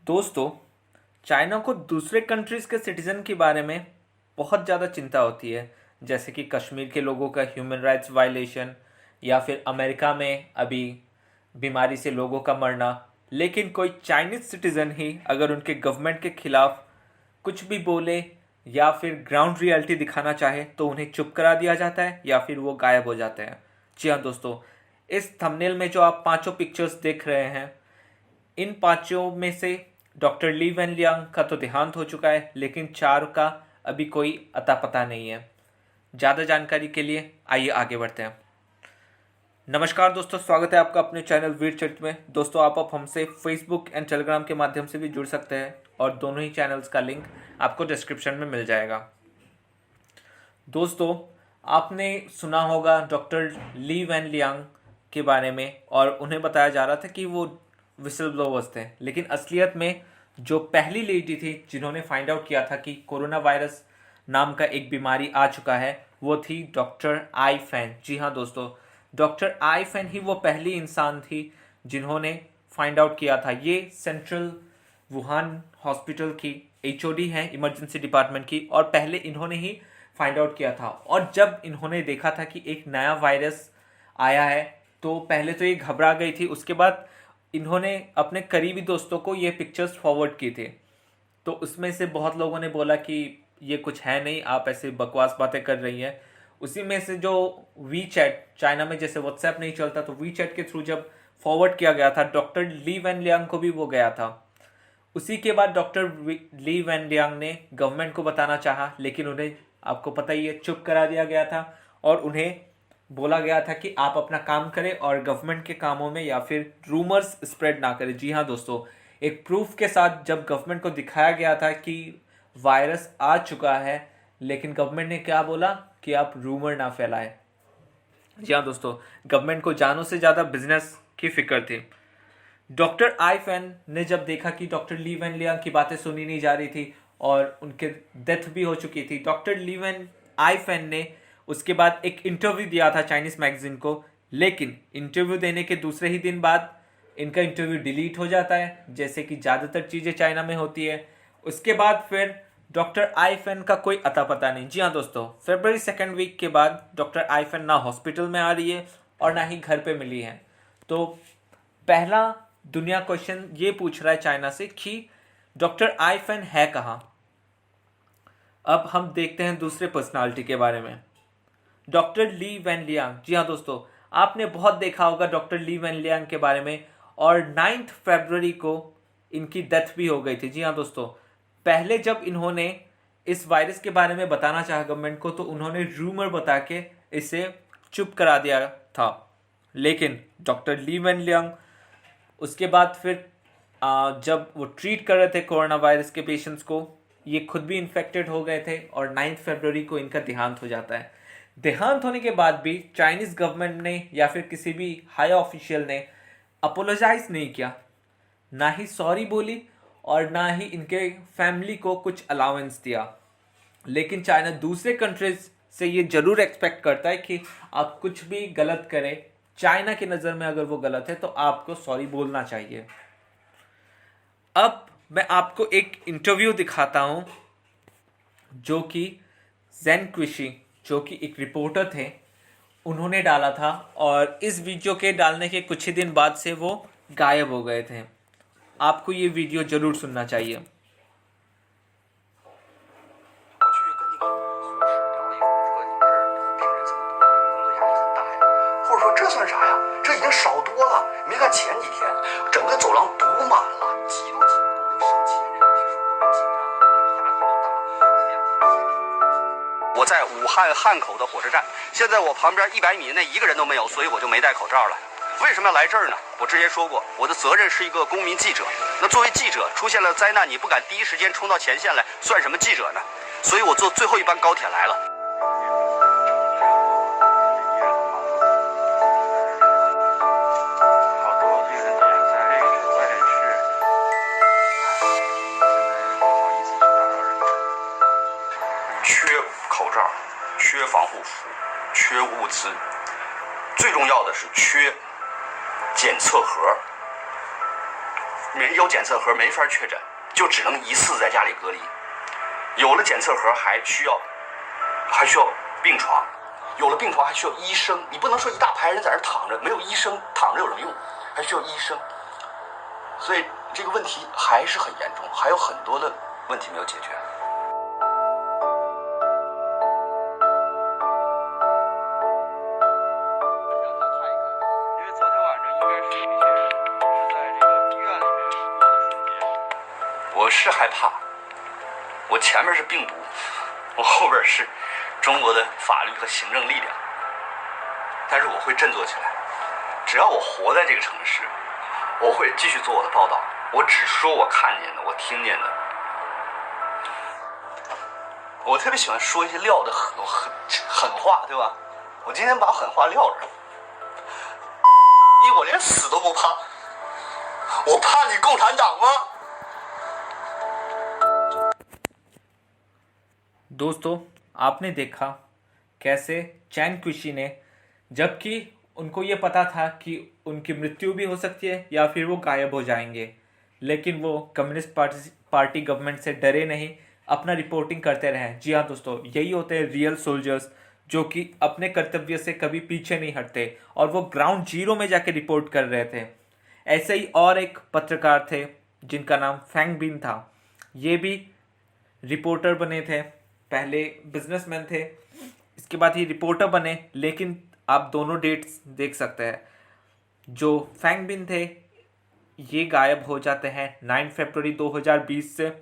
दोस्तों, चाइना को दूसरे कंट्रीज़ के सिटीज़न के बारे में बहुत ज़्यादा चिंता होती है। जैसे कि कश्मीर के लोगों का ह्यूमन राइट्स वायलेशन या फिर अमेरिका में अभी बीमारी से लोगों का मरना। लेकिन कोई चाइनीज़ सिटीज़न ही अगर उनके गवर्नमेंट के खिलाफ कुछ भी बोले या फिर ग्राउंड रियलिटी दिखाना चाहे तो उन्हें चुप करा दिया जाता है या फिर वो गायब हो जाते हैं। जी हाँ दोस्तों, इस थंबनेल में जो आप पांचों पिक्चर्स देख रहे हैं, इन पांचों में से डॉक्टर ली वेनलियांग का तो देहांत हो चुका है, लेकिन चार का अभी कोई अता पता नहीं है। ज़्यादा जानकारी के लिए आइए आगे बढ़ते हैं। नमस्कार दोस्तों, स्वागत है आपका अपने चैनल वीर चरित्र में। दोस्तों, आप हमसे फेसबुक एंड टेलीग्राम के माध्यम से भी जुड़ सकते हैं और दोनों ही चैनल्स का लिंक आपको डिस्क्रिप्शन में मिल जाएगा। दोस्तों, आपने सुना होगा डॉक्टर ली वेनलियांग के बारे में और उन्हें बताया जा रहा था कि वो विसल ब्लोवर्स थे, लेकिन असलियत में जो पहली लेडी थी जिन्होंने फाइंड आउट किया था कि कोरोना वायरस नाम का एक बीमारी आ चुका है, वो थी डॉक्टर आई फैन। जी हाँ दोस्तों, डॉक्टर आई फैन ही वो पहली इंसान थी जिन्होंने फाइंड आउट किया था। ये सेंट्रल वुहान हॉस्पिटल की एचओडी हैं, इमरजेंसी डिपार्टमेंट की, और पहले इन्होंने ही फाइंड आउट किया था। और जब इन्होंने देखा था कि एक नया वायरस आया है तो पहले तो ये घबरा गई थी। उसके बाद इन्होंने अपने करीबी दोस्तों को ये पिक्चर्स फॉरवर्ड की थी, तो उसमें से बहुत लोगों ने बोला कि ये कुछ है नहीं, आप ऐसे बकवास बातें कर रही हैं। उसी में से जो वी चैट, चाइना में जैसे व्हाट्सएप नहीं चलता तो वी चैट के थ्रू जब फॉरवर्ड किया गया था, डॉक्टर ली वेनलियांग को भी वो गया था। उसी के बाद डॉक्टर ली वेनलियांग ने गवर्नमेंट को बताना चाहा, लेकिन उन्हें, आपको पता ही है, चुप करा दिया गया था और उन्हें बोला गया था कि आप अपना काम करें और गवर्नमेंट के कामों में या फिर रूमर्स स्प्रेड ना करें। जी हाँ दोस्तों, एक प्रूफ के साथ जब गवर्नमेंट को दिखाया गया था कि वायरस आ चुका है, लेकिन गवर्नमेंट ने क्या बोला कि आप रूमर ना फैलाएं। जी हाँ दोस्तों, गवर्नमेंट को जानों से ज़्यादा बिजनेस की फिक्र थी। डॉक्टर आई फैन ने जब देखा कि डॉक्टर ली वेनलियांग की बातें सुनी नहीं जा रही थी और उनके डेथ भी हो चुकी थी, डॉक्टर ली वेन आई फैन ने उसके बाद एक इंटरव्यू दिया था चाइनीज मैगजीन को। लेकिन इंटरव्यू देने के दूसरे ही दिन बाद इनका इंटरव्यू डिलीट हो जाता है, जैसे कि ज़्यादातर चीज़ें चाइना में होती है। उसके बाद फिर डॉक्टर आई फैन का कोई अता पता नहीं। जी हाँ दोस्तों, फरवरी 2nd वीक के बाद डॉक्टर आई फैन ना हॉस्पिटल में आ रही है और ना ही घर पे मिली है। तो पहला दुनिया क्वेश्चन ये पूछ रहा है चाइना से कि डॉक्टर आई फैन है कहाँ। अब हम देखते हैं दूसरे पर्सनालिटी के बारे में, डॉक्टर ली वेनलियांग। जी हाँ दोस्तों, आपने बहुत देखा होगा डॉक्टर ली वेनलियांग के बारे में, और 9 फरवरी को इनकी डेथ भी हो गई थी। जी हाँ दोस्तों, पहले जब इन्होंने इस वायरस के बारे में बताना चाहा गवर्नमेंट को तो उन्होंने रूमर बता के इसे चुप करा दिया था। लेकिन डॉक्टर ली वेनलियांग उसके बाद फिर जब वो ट्रीट कर रहे थे कोरोना वायरस के पेशेंट्स को, ये खुद भी इन्फेक्टेड हो गए थे और 9 फरवरी को इनका देहांत हो जाता है। देहांत होने के बाद भी चाइनीज गवर्नमेंट ने या फिर किसी भी हाई ऑफिशियल ने अपोलोजाइज नहीं किया, ना ही सॉरी बोली और ना ही इनके फैमिली को कुछ अलाउंस दिया। लेकिन चाइना दूसरे कंट्रीज से ये जरूर एक्सपेक्ट करता है कि आप कुछ भी गलत करें, चाइना की नज़र में अगर वो गलत है तो आपको सॉरी बोलना चाहिए। अब मैं आपको एक इंटरव्यू दिखाता हूं जो कि जेन क्विशी, जो कि एक रिपोर्टर थे, उन्होंने डाला था, और इस वीडियो के डालने के कुछ ही दिन बाद से वो गायब हो गए थे। आपको ये वीडियो जरूर सुनना चाहिए। 或者说这算啥呀？这已经少多了。你没看前几天整个走廊堵满了，挤都挤不动，那上千人，据说紧张啊，压力大。我在武汉汉口的火车站，现在我旁边100米内一个人都没有，所以我就没戴口罩了。为什么要来这儿呢？我之前说过，我的责任是一个公民记者。那作为记者，出现了灾难，你不敢第一时间冲到前线来，算什么记者呢？所以我坐最后一班高铁来了。 缺防护服，缺物资，最重要的是缺检测盒。没有检测盒没法确诊，就只能疑似在家里隔离。有了检测盒还需要病床，有了病床还需要医生。你不能说一大排人在那躺着，没有医生躺着有什么用？还需要医生。所以这个问题还是很严重，还有很多的问题没有解决。我是害怕，我前面是病毒，我后边是中国的法律和行政力量，但是我会振作起来。只要我活在这个城市，我会继续做我的报道，我只说我看见的，我听见的。我特别喜欢说一些撂的狠话，对吧？我今天把狠话撂着，我连死都不怕，我怕你共产党吗？ दोस्तों, आपने देखा कैसे चैन कुशी ने, जबकि उनको ये पता था कि उनकी मृत्यु भी हो सकती है या फिर वो गायब हो जाएंगे, लेकिन वो कम्युनिस्ट पार्टी गवर्नमेंट से डरे नहीं, अपना रिपोर्टिंग करते रहे। जी हाँ दोस्तों, यही होते हैं रियल सोल्जर्स, जो कि अपने कर्तव्य से कभी पीछे नहीं हटते और वो ग्राउंड जीरो में जाके रिपोर्ट कर रहे थे। ऐसे ही और एक पत्रकार थे जिनका नाम फैंग बिन था। ये भी रिपोर्टर बने थे, पहले बिजनेसमैन थे, इसके बाद ही रिपोर्टर बने। लेकिन आप दोनों डेट्स देख सकते हैं, जो फैंग बिन थे ये गायब हो जाते हैं 9 फरवरी 2020 से,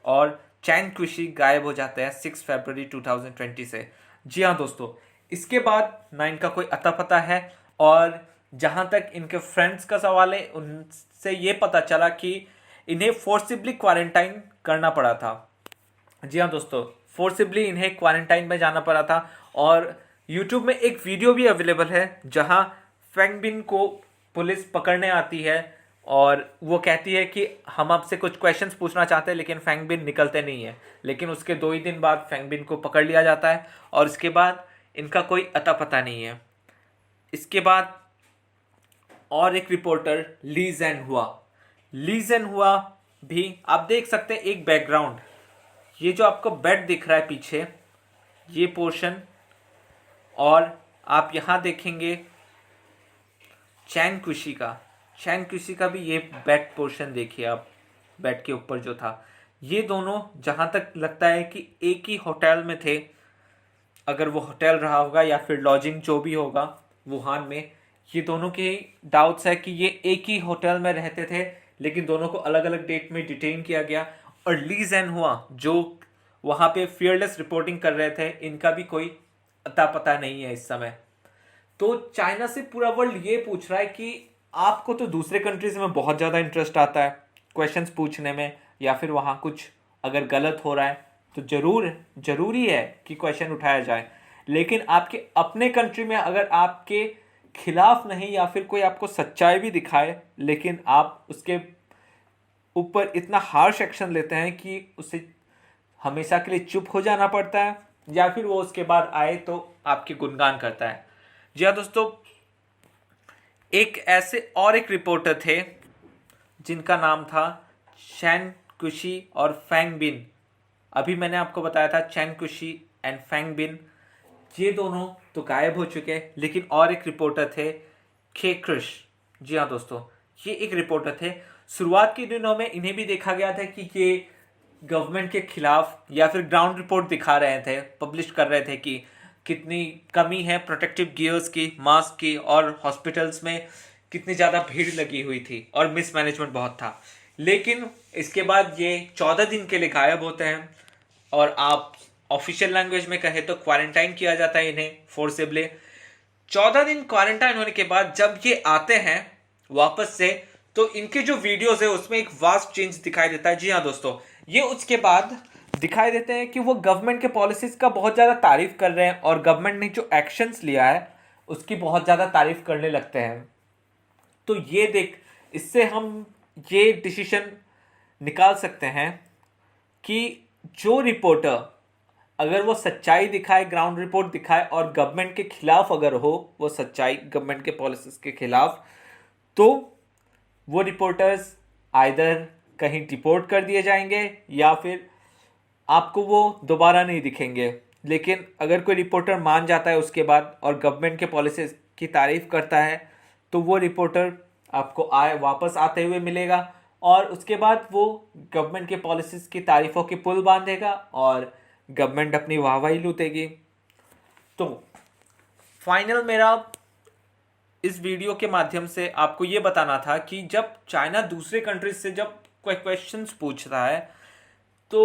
और चैन कुशी गायब हो जाते हैं 6 फरवरी 2020 से। जी हाँ दोस्तों, इसके बाद ना इनका कोई अता पता है, और जहाँ तक इनके फ्रेंड्स का सवाल है, उनसे ये पता चला कि इन्हें फोर्सिबली क्वारंटाइन करना पड़ा था। जी हाँ दोस्तों, फोर्सिबली इन्हें क्वारंटाइन में जाना पड़ा था। और यूट्यूब में एक वीडियो भी अवेलेबल है जहाँ फैंग बिन को पुलिस पकड़ने आती है और वो कहती है कि हम आपसे कुछ क्वेश्चंस पूछना चाहते हैं, लेकिन फैंग बिन निकलते नहीं है। लेकिन उसके 2 ही दिन बाद फैंग बिन को पकड़ लिया जाता है और इसके बाद इनका कोई अता पता नहीं है। इसके बाद और एक रिपोर्टर ली जेन हुआ भी, आप देख सकते हैं एक बैकग्राउंड, ये जो आपको बेड दिख रहा है पीछे, ये पोर्शन, और आप यहाँ देखेंगे चैन कुशी का भी ये बेड पोर्शन देखिए आप, बेड के ऊपर जो था। ये दोनों जहाँ तक लगता है कि एक ही होटल में थे, अगर वो होटल रहा होगा या फिर लॉजिंग जो भी होगा वुहान में, ये दोनों के डाउट्स है कि ये एक ही होटल में रहते थे, लेकिन दोनों को अलग अलग डेट में डिटेन किया गया। और ली जेन हुआ जो वहाँ पे फियरलेस रिपोर्टिंग कर रहे थे, इनका भी कोई अता पता नहीं है इस समय। तो चाइना से पूरा वर्ल्ड ये पूछ रहा है कि आपको तो दूसरे कंट्रीज में बहुत ज़्यादा इंटरेस्ट आता है क्वेश्चंस पूछने में, या फिर वहाँ कुछ अगर गलत हो रहा है तो ज़रूरी है कि क्वेश्चन उठाया जाए, लेकिन आपके अपने कंट्री में अगर आपके खिलाफ नहीं या फिर कोई आपको सच्चाई भी दिखाए, लेकिन आप उसके ऊपर इतना हार्श एक्शन लेते हैं कि उसे हमेशा के लिए चुप हो जाना पड़ता है, या फिर वो उसके बाद आए तो आपके गुणगान करता है। जी हाँ दोस्तों, एक रिपोर्टर थे जिनका नाम था चैन कुशी और फैंग बिन। अभी मैंने आपको बताया था चैन कुशी एंड फैंग बिन, ये दोनों तो गायब हो चुके, लेकिन और एक रिपोर्टर थे के क्रिश। जी हाँ दोस्तों, ये एक रिपोर्टर थे। शुरुआत के दिनों में इन्हें भी देखा गया था कि ये गवर्नमेंट के खिलाफ या फिर ग्राउंड रिपोर्ट दिखा रहे थे, पब्लिश कर रहे थे कि कितनी कमी है प्रोटेक्टिव गियर्स की, मास्क की, और हॉस्पिटल्स में कितनी ज़्यादा भीड़ लगी हुई थी और मिसमैनेजमेंट बहुत था। लेकिन इसके बाद ये 14 दिन के लिए गायब होते हैं, और आप ऑफिशियल लैंग्वेज में कहें तो क्वारंटाइन किया जाता है इन्हें फोर्सिबली। 14 दिन क्वारंटाइन होने के बाद जब ये आते हैं वापस से, तो इनके जो वीडियोस है उसमें एक वास्ट चेंज दिखाई देता है। जी हाँ दोस्तों, ये उसके बाद दिखाई देते हैं कि वो गवर्नमेंट के पॉलिसीज का बहुत ज़्यादा तारीफ कर रहे हैं, और गवर्नमेंट ने जो एक्शंस लिया है उसकी बहुत ज़्यादा तारीफ करने लगते हैं। तो ये इससे हम ये डिसीजन निकाल सकते हैं कि जो रिपोर्टर अगर वो सच्चाई दिखाए, ग्राउंड रिपोर्ट दिखाए, और गवर्नमेंट के खिलाफ अगर हो वो सच्चाई, गवर्नमेंट के पॉलिसीज के खिलाफ, तो वो रिपोर्टर्स आइदर कहीं डिपोर्ट कर दिए जाएंगे या फिर आपको वो दोबारा नहीं दिखेंगे। लेकिन अगर कोई रिपोर्टर मान जाता है उसके बाद और गवर्नमेंट के पॉलिसीज की तारीफ करता है तो वो रिपोर्टर आपको वापस आते हुए मिलेगा और उसके बाद वो गवर्नमेंट के पॉलिसीज की तारीफों की पुल बांधेगा और गवर्नमेंट अपनी वाहवाही लूटेगी। तो फाइनल मेरा इस वीडियो के माध्यम से आपको ये बताना था कि जब चाइना दूसरे कंट्रीज से जब कोई क्वेश्चंस पूछता है तो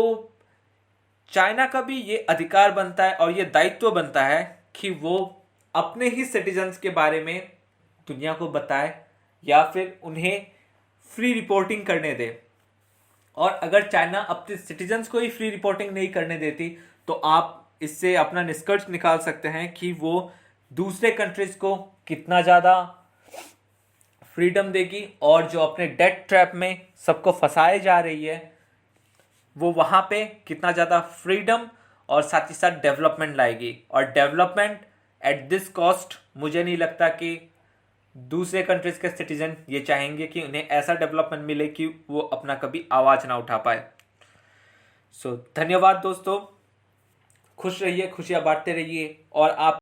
चाइना का भी ये अधिकार बनता है और ये दायित्व बनता है कि वो अपने ही सिटीजन्स के बारे में दुनिया को बताए या फिर उन्हें फ्री रिपोर्टिंग करने दे। और अगर चाइना अपने सिटीजन्स को ही फ्री रिपोर्टिंग नहीं करने देती तो आप इससे अपना निष्कर्ष निकाल सकते हैं कि वो दूसरे कंट्रीज को कितना ज़्यादा फ्रीडम देगी और जो अपने डेट ट्रैप में सबको फंसाए जा रही है वो वहाँ पे कितना ज़्यादा फ्रीडम और साथ ही साथ डेवलपमेंट लाएगी। और डेवलपमेंट एट दिस कॉस्ट मुझे नहीं लगता कि दूसरे कंट्रीज के सिटीजन ये चाहेंगे कि उन्हें ऐसा डेवलपमेंट मिले कि वो अपना कभी आवाज़ ना उठा पाए। धन्यवाद दोस्तों, खुश रहिए, खुशियाँ बांटते रहिए और आप